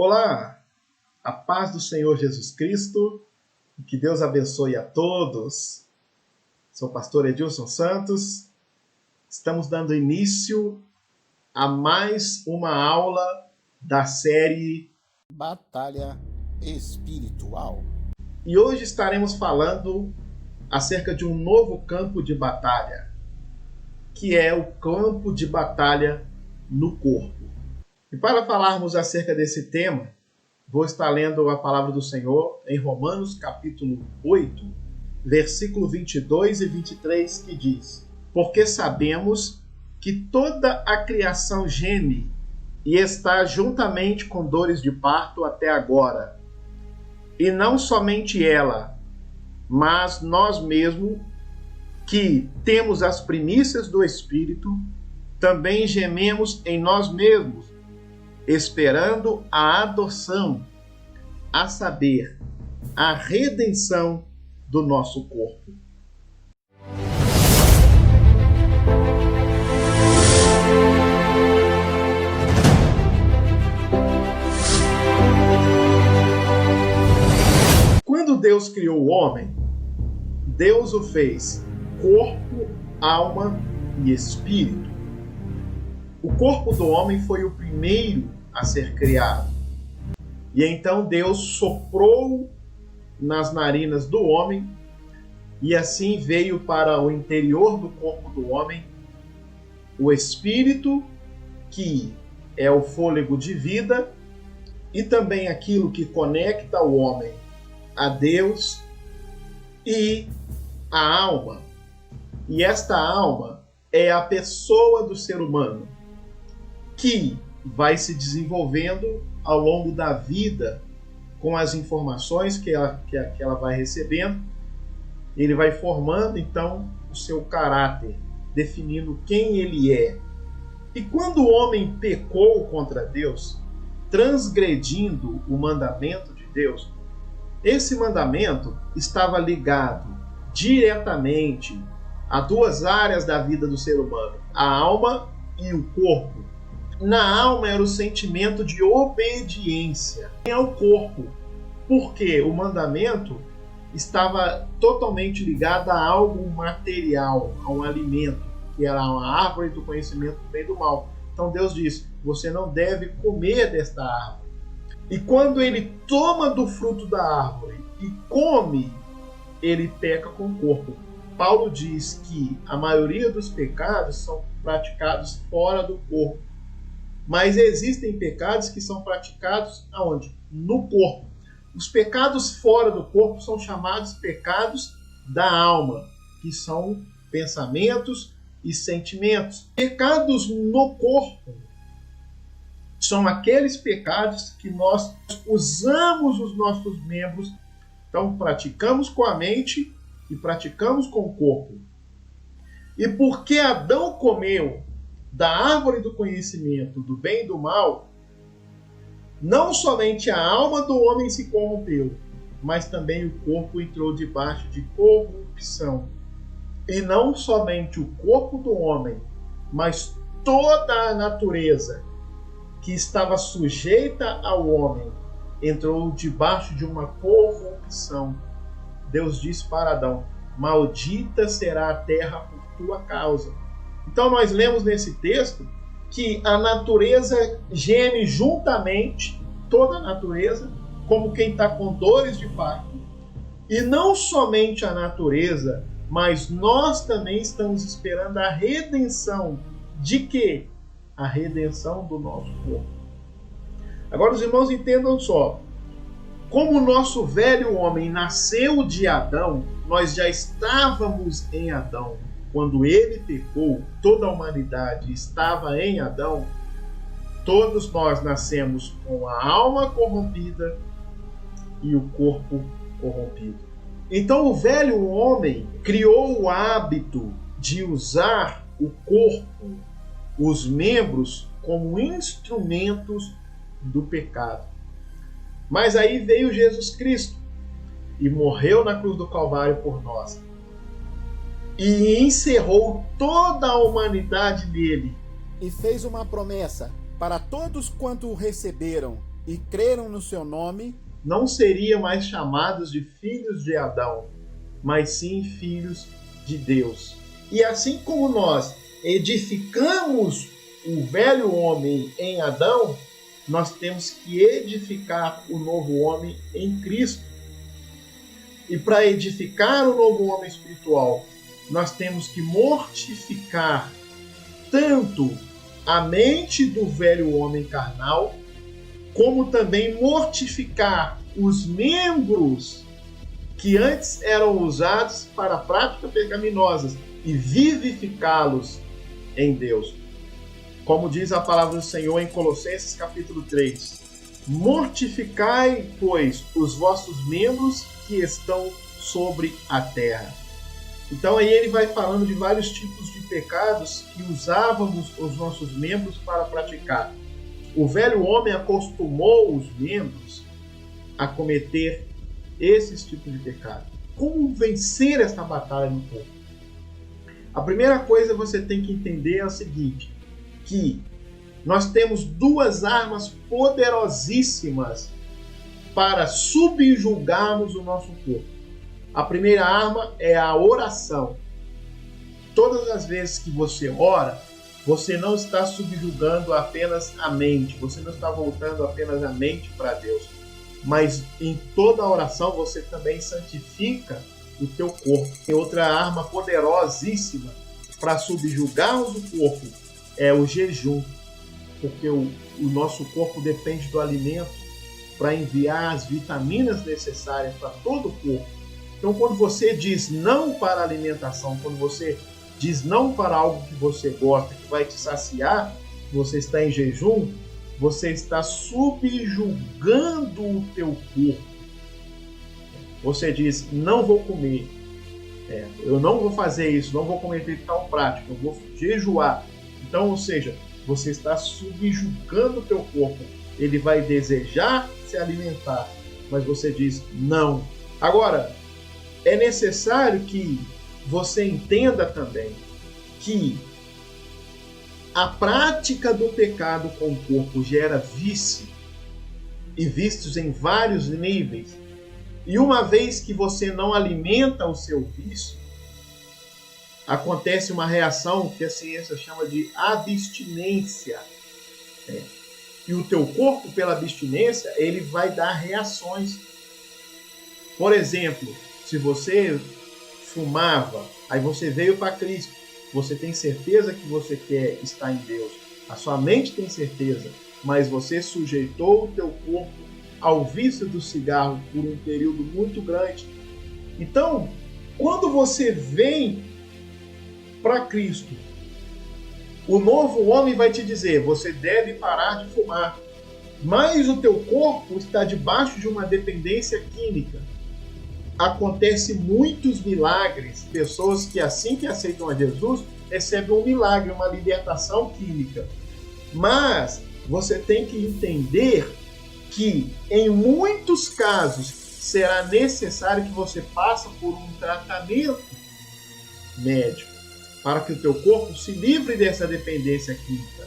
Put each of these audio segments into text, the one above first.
Olá, a paz do Senhor Jesus Cristo, que Deus abençoe a todos. Sou o pastor Edilson Santos, estamos dando início a mais uma aula da série Batalha Espiritual. E hoje estaremos falando acerca de um novo campo de batalha, que é o campo de batalha no corpo. E para falarmos acerca desse tema, vou estar lendo a palavra do Senhor em Romanos capítulo 8, versículo 22 e 23, que diz: Porque sabemos que toda a criação geme e está juntamente com dores de parto até agora. E não somente ela, mas nós mesmos, que temos as primícias do Espírito, também gememos em nós mesmos, esperando a adoção, a saber, a redenção do nosso corpo. Quando Deus criou o homem, Deus o fez corpo, alma e espírito. O corpo do homem foi o primeiro a ser criado. E então Deus soprou nas narinas do homem e assim veio para o interior do corpo do homem o espírito, que é o fôlego de vida, e também aquilo que conecta o homem a Deus, e a alma. E esta alma é a pessoa do ser humano, que vai se desenvolvendo ao longo da vida com as informações que ela vai recebendo. Ele vai formando então o seu caráter, definindo quem ele é. E quando o homem pecou contra Deus, transgredindo o mandamento de Deus, esse mandamento estava ligado diretamente a duas áreas da vida do ser humano: a alma e o corpo. Na alma era o sentimento de obediência ao corpo, porque o mandamento estava totalmente ligado a algo material, a um alimento, que era uma árvore do conhecimento do bem e do mal. Então Deus diz: você não deve comer desta árvore. E quando ele toma do fruto da árvore e come, ele peca com o corpo. Paulo diz que a maioria dos pecados são praticados fora do corpo. Mas existem pecados que são praticados aonde? No corpo. Os pecados fora do corpo são chamados pecados da alma, que são pensamentos e sentimentos. Pecados no corpo são aqueles pecados que nós usamos os nossos membros. Então, praticamos com a mente e praticamos com o corpo. E porque Adão comeu da árvore do conhecimento do bem e do mal, não somente a alma do homem se corrompeu, mas também o corpo entrou debaixo de corrupção. E não somente o corpo do homem, mas toda a natureza que estava sujeita ao homem entrou debaixo de uma corrupção. Deus disse para Adão: maldita será a terra por tua causa. Então nós lemos nesse texto que a natureza geme juntamente, toda a natureza, como quem está com dores de parto. E não somente a natureza, mas nós também estamos esperando a redenção. De quê? A redenção do nosso corpo. Agora os irmãos entendam só. Como o nosso velho homem nasceu de Adão, nós já estávamos em Adão. Quando ele pecou, toda a humanidade estava em Adão. Todos nós nascemos com a alma corrompida e o corpo corrompido. Então o velho homem criou o hábito de usar o corpo, os membros, como instrumentos do pecado. Mas aí veio Jesus Cristo e morreu na cruz do Calvário por nós. E encerrou toda a humanidade nele. E fez uma promessa para todos quanto o receberam e creram no seu nome, não seriam mais chamados de filhos de Adão, mas sim filhos de Deus. E assim como nós edificamos o velho homem em Adão, nós temos que edificar o novo homem em Cristo. E para edificar o novo homem espiritual, nós temos que mortificar tanto a mente do velho homem carnal, como também mortificar os membros que antes eram usados para práticas pecaminosas e vivificá-los em Deus. Como diz a palavra do Senhor em Colossenses capítulo 3, mortificai, pois, os vossos membros que estão sobre a terra. Então aí ele vai falando de vários tipos de pecados que usávamos os nossos membros para praticar. O velho homem acostumou os membros a cometer esses tipos de pecado. Como vencer esta batalha no corpo? A primeira coisa que você tem que entender é o seguinte, que nós temos duas armas poderosíssimas para subjugarmos o nosso corpo. A primeira arma é a oração. Todas as vezes que você ora, você não está subjugando apenas a mente, você não está voltando apenas a mente para Deus, mas em toda a oração você também santifica o teu corpo. E outra arma poderosíssima para subjugarmos o corpo é o jejum, porque o nosso corpo depende do alimento para enviar as vitaminas necessárias para todo o corpo. Então, quando você diz não para a alimentação, quando você diz não para algo que você gosta, que vai te saciar, você está em jejum, você está subjugando o teu corpo. Você diz, não vou comer, eu não vou fazer isso, não vou cometer tal prática, eu vou jejuar. Então, ou seja, você está subjugando o teu corpo. Ele vai desejar se alimentar, mas você diz não. Agora, é necessário que você entenda também que a prática do pecado com o corpo gera vício, e vícios em vários níveis. E uma vez que você não alimenta o seu vício, acontece uma reação que a ciência chama de abstinência. E o teu corpo, pela abstinência, ele vai dar reações. Por exemplo, se você fumava, aí você veio para Cristo, você tem certeza que você quer estar em Deus, a sua mente tem certeza, mas você sujeitou o teu corpo ao vício do cigarro por um período muito grande. Então, quando você vem para Cristo, o novo homem vai te dizer, você deve parar de fumar, mas o teu corpo está debaixo de uma dependência química. Acontece muitos milagres, pessoas que assim que aceitam a Jesus, recebem um milagre, uma libertação química. Mas você tem que entender que em muitos casos será necessário que você passe por um tratamento médico para que o teu corpo se livre dessa dependência química.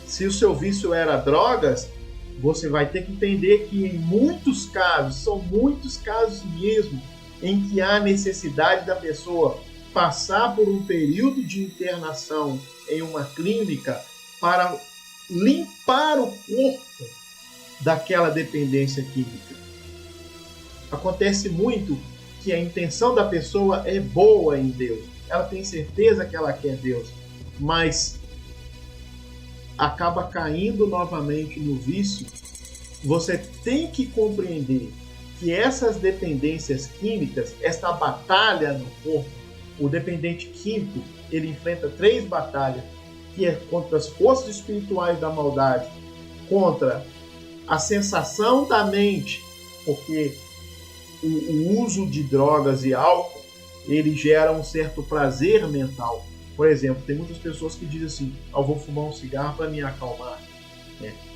Se o seu vício era drogas, você vai ter que entender que em muitos casos, são muitos casos mesmo, em que há necessidade da pessoa passar por um período de internação em uma clínica para limpar o corpo daquela dependência química. Acontece muito que a intenção da pessoa é boa em Deus, ela tem certeza que ela quer Deus, mas acaba caindo novamente no vício. Você tem que compreender que essas dependências químicas, esta batalha no corpo, o dependente químico, ele enfrenta 3 batalhas, que é contra as forças espirituais da maldade, contra a sensação da mente, porque o uso de drogas e álcool, ele gera um certo prazer mental. Por exemplo, tem muitas pessoas que dizem assim, eu vou fumar um cigarro para me acalmar,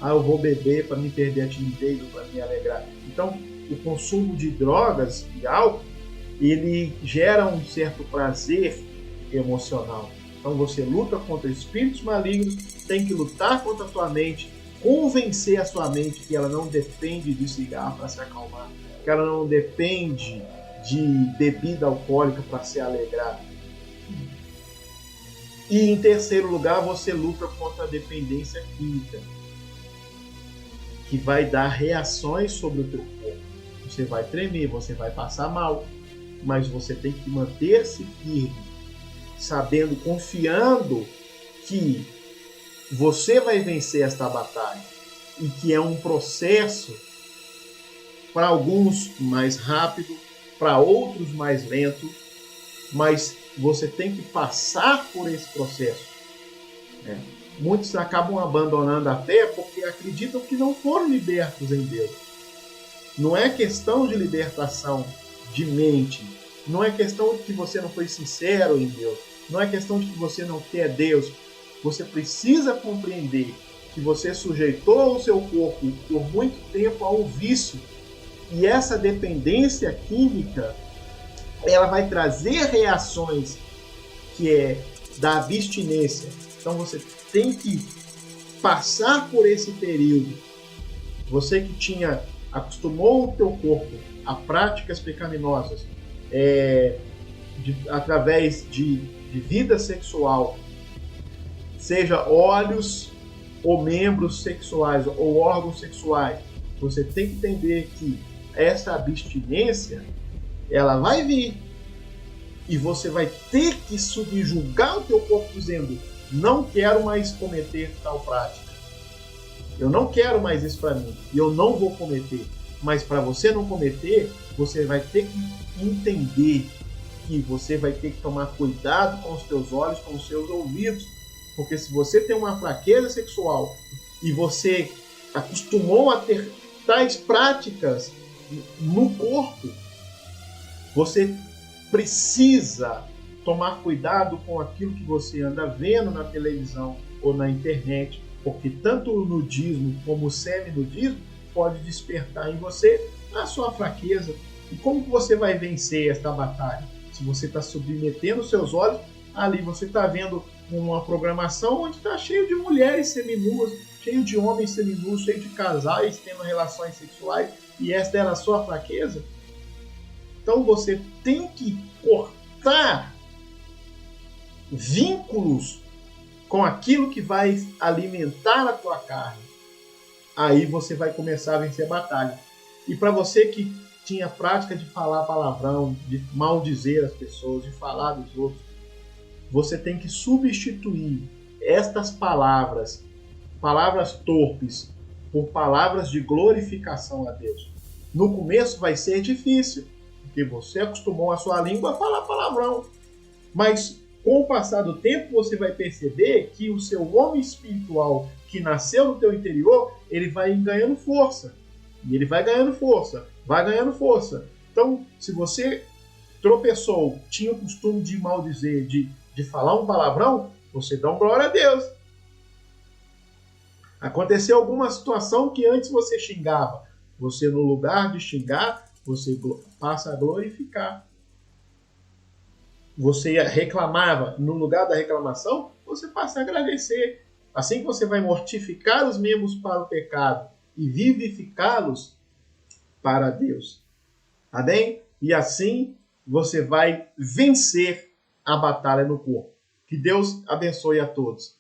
eu vou beber para me perder a timidez ou para me alegrar. Então, o consumo de drogas e álcool, ele gera um certo prazer emocional. Então, você luta contra espíritos malignos, tem que lutar contra a tua mente, convencer a sua mente que ela não depende de cigarro para se acalmar, que ela não depende de bebida alcoólica para se alegrar. E em terceiro lugar, você luta contra a dependência química, que vai dar reações sobre o teu corpo. Você vai tremer, você vai passar mal, mas você tem que manter-se firme, sabendo, confiando que você vai vencer esta batalha e que é um processo, para alguns mais rápido, para outros mais lento, mas você tem que passar por esse processo. Muitos acabam abandonando a fé porque acreditam que não foram libertos em Deus. Não é questão de libertação de mente, não é questão de que você não foi sincero em Deus, não é questão de que você não quer Deus. Você precisa compreender que você sujeitou o seu corpo por muito tempo ao vício, e essa dependência química ela vai trazer reações que é da abstinência. Então você tem que passar por esse período. Você que acostumou o teu corpo a práticas pecaminosas, através de vida sexual, seja olhos ou membros sexuais ou órgãos sexuais, você tem que entender que essa abstinência ela vai vir e você vai ter que subjugar o teu corpo dizendo: não quero mais cometer tal prática, eu não quero mais isso para mim e eu não vou cometer. Mas para você não cometer, você vai ter que entender que você vai ter que tomar cuidado com os teus olhos, com os seus ouvidos, porque se você tem uma fraqueza sexual e você acostumou a ter tais práticas no corpo, você precisa tomar cuidado com aquilo que você anda vendo na televisão ou na internet, porque tanto o nudismo como o seminudismo pode despertar em você a sua fraqueza. E como que você vai vencer esta batalha? Se você está submetendo seus olhos, ali você está vendo uma programação onde está cheio de mulheres seminuas, cheio de homens seminus, cheio de casais tendo relações sexuais, e esta era a sua fraqueza. Então você tem que cortar vínculos com aquilo que vai alimentar a tua carne. Aí você vai começar a vencer a batalha. E para você que tinha prática de falar palavrão, de maldizer as pessoas, de falar dos outros, você tem que substituir estas palavras torpes, por palavras de glorificação a Deus. No começo vai ser difícil, porque você acostumou a sua língua a falar palavrão. Mas com o passar do tempo você vai perceber que o seu homem espiritual que nasceu no teu interior, ele vai ganhando força. E ele vai ganhando força, vai ganhando força. Então, se você tropeçou, tinha o costume de maldizer, de falar um palavrão, você dá um glória a Deus. Aconteceu alguma situação que antes você xingava. Você, no lugar de xingar, você passa a glorificar. Você reclamava, no lugar da reclamação, você passa a agradecer. Assim que você vai mortificar os membros para o pecado e vivificá-los para Deus. Amém? E assim você vai vencer a batalha no corpo. Que Deus abençoe a todos.